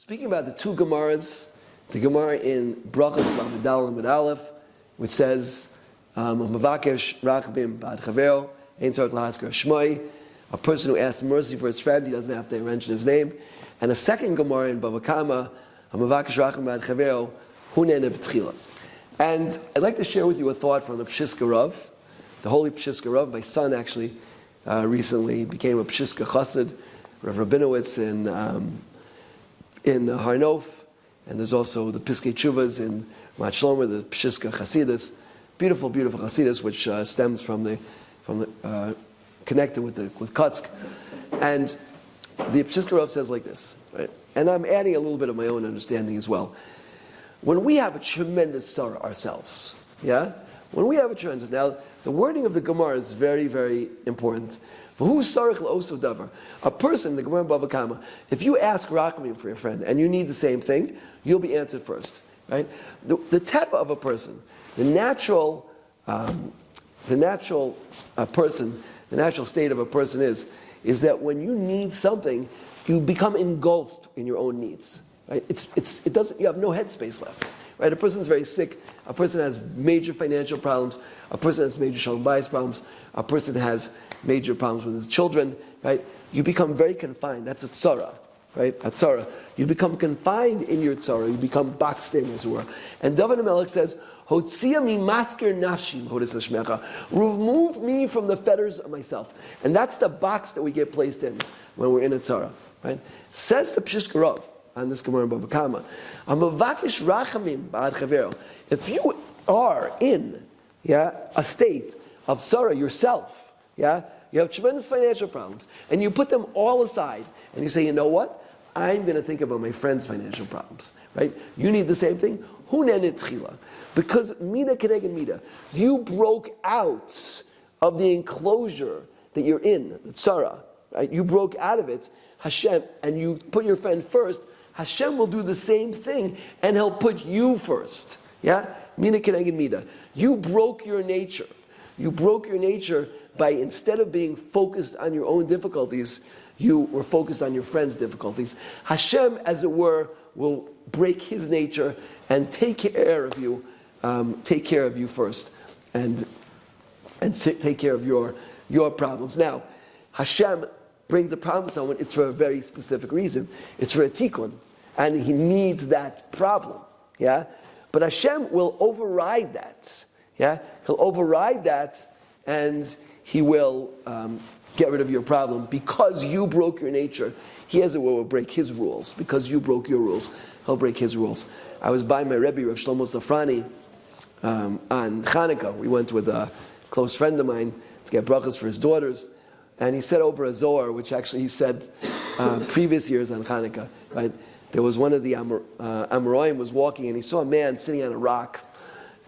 Speaking about the two Gemaras, the Gemara in Brachas Lamedal Lamed Aleph, which says, "Mavakesh Rachamim Bad Chavero Ein Tzarich Lahaskar Shmoi," a person who asks mercy for his friend, he doesn't have to mention his name. And a second Gemara in Bava Kama, "Mavakesh Rachamim Bad Chavero Hunene B'Tchila." And I'd like to share with you a thought from the Pshiska Rav, the holy Pshiska Rav. My son actually recently became a Pshiska Chassid, Rav Rabinowitz in Harnof, and there's also the Piskei Tshuvas in Mat Shlomo, the Pshiska Chasidus, beautiful, beautiful Chasidus, which stems from connected with Kutsk. And the Pshiska Rav says like this, right? And I'm adding a little bit of my own understanding as well. When we have a tremendous sorrow ourselves, yeah? When we have a tremendous, now the wording of the Gemara is very, very important. A person, the Gemara in Bava Kama, if you ask Rachamim for your friend and you need the same thing, you'll be answered first, right? The tepa of a person, the natural state of a person is that when you need something, you become engulfed in your own needs, right? You have no headspace left, right? A person's very sick. A person has major financial problems. A person has major shalom bayis problems. A person has major problems with his children, right? You become very confined. That's a tzara, right? A tzara. You become confined in your tzara. You become boxed in, as it were. And David HaMelech says, "Hotzia mi masker nafshi, hodes hashmecha." Remove me from the fetters of myself. And that's the box that we get placed in when we're in a tzara, right? Says the Pshiska Rav on this Gemara in Bava Kama, "Amavakish rachamim ba'ad chavero." If you are in a state of tzara yourself, you have tremendous financial problems, and you put them all aside, and you say, you know what? I'm going to think about my friend's financial problems, right? You need the same thing. Hunene tchila. Because mida keneged mida, you broke out of the enclosure that you're in, the tzara, right? You broke out of it, Hashem, and you put your friend first. Hashem will do the same thing, and He'll put you first. Yeah? Mina keneged mida. You broke your nature. You broke your nature by, instead of being focused on your own difficulties, you were focused on your friend's difficulties. Hashem, as it were, will break His nature and take care of you first, and take care of your problems. Now, Hashem brings a problem to someone, it's for a very specific reason. It's for a tikkun, and He needs that problem. Yeah? But Hashem will override that. Yeah? He'll override that, and He will get rid of your problem because you broke your nature. He, as it will break His rules. Because you broke your rules, He'll break His rules. I was by my Rebbe, Rav Shlomo Safrani, on Chanukah. We went with a close friend of mine to get brachas for his daughters, and he said over a Zohar, which actually he said previous years on Chanukah, right? There was one of the Amoraim was walking, and he saw a man sitting on a rock,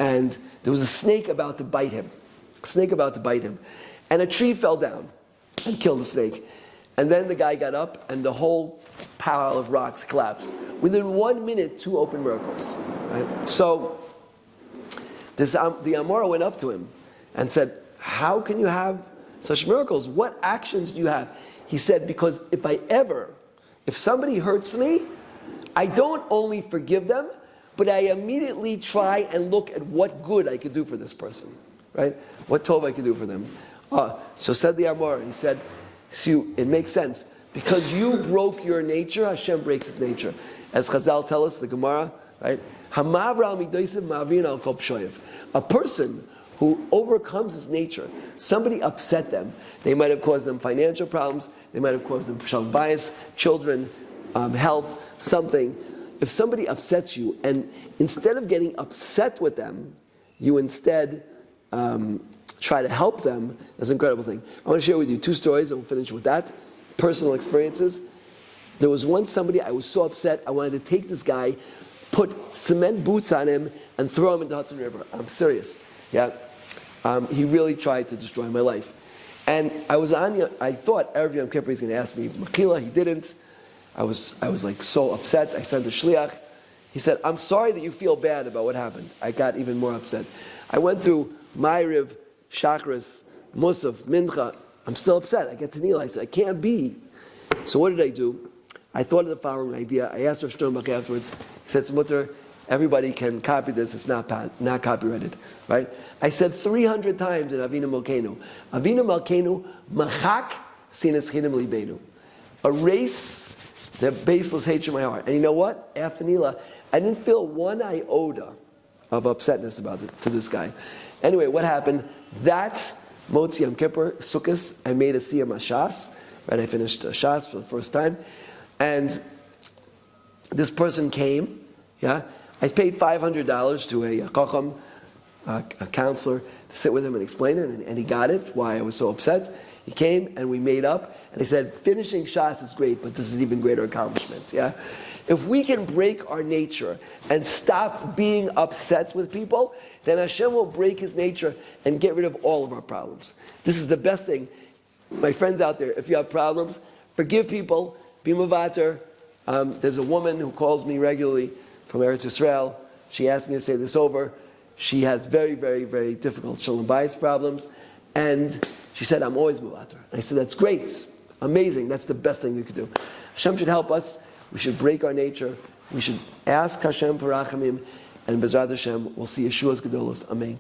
and there was a snake about to bite him. A snake about to bite him. And a tree fell down and killed the snake. And then the guy got up, and the whole pile of rocks collapsed. Within 1 minute, 2 open miracles. Right? So the Amora went up to him and said, "How can you have such miracles? What actions do you have?" He said, "Because if somebody hurts me, I don't only forgive them, but I immediately try and look at what good I could do for this person, right? What tov I could do for them." So said the Amor, he said, "So it makes sense. Because you broke your nature, Hashem breaks His nature. As Chazal tell us, the Gemara, right? A person who overcomes his nature, somebody upset them. They might have caused them financial problems. They might have caused them shalom bayis, children, health, something. If somebody upsets you, and instead of getting upset with them, you instead try to help them, that's an incredible thing. I want to share with you 2 stories, and we'll finish with that. Personal experiences. There was once somebody, I was so upset, I wanted to take this guy, put cement boots on him, and throw him into the Hudson River. I'm serious. Yeah. He really tried to destroy my life. And I thought Erev Yom Kippur he's going to ask me Mechila. He didn't. I was like so upset. I sent a shliach. He said, "I'm sorry that you feel bad about what happened." I got even more upset. I went through Ma'ariv, Shachris, Musaf, Mincha. I'm still upset. I get to Nila. I said, "I can't be." So what did I do? I thought of the following idea. I asked Rav Sternbach afterwards. He said, Mutter, everybody can copy this. It's not copyrighted, right? I said 300 times in Avinu Malkeinu. Avinu Malkeinu, machak sinas chinam libeinu. Erase the baseless hatred in my heart. And you know what? After Nila, I didn't feel one iota of upsetness about it to this guy. Anyway, what happened? That Motzi Yom Kippur, Sukkot, I made a Siyam Shas. Right, I finished Shas for the first time. And this person came, yeah? I paid $500 to a chacham, a counselor, to sit with him and explain it, and he got it, why I was so upset. He came and we made up, and he said, finishing Shas is great, but this is an even greater accomplishment, yeah? If we can break our nature and stop being upset with people, then Hashem will break His nature and get rid of all of our problems. This is the best thing. My friends out there, if you have problems, forgive people, be mavater. There's a woman who calls me regularly from Eretz Yisrael. She asked me to say this over. She has very, very, very difficult shalom bayis problems. And she said, I'm always mavater. And I said, that's great. Amazing. That's the best thing you could do. Hashem should help us. We should break our nature. We should ask Hashem for rachamim. And Bezrat Hashem, we'll see Yeshua's Gedolos. Amen.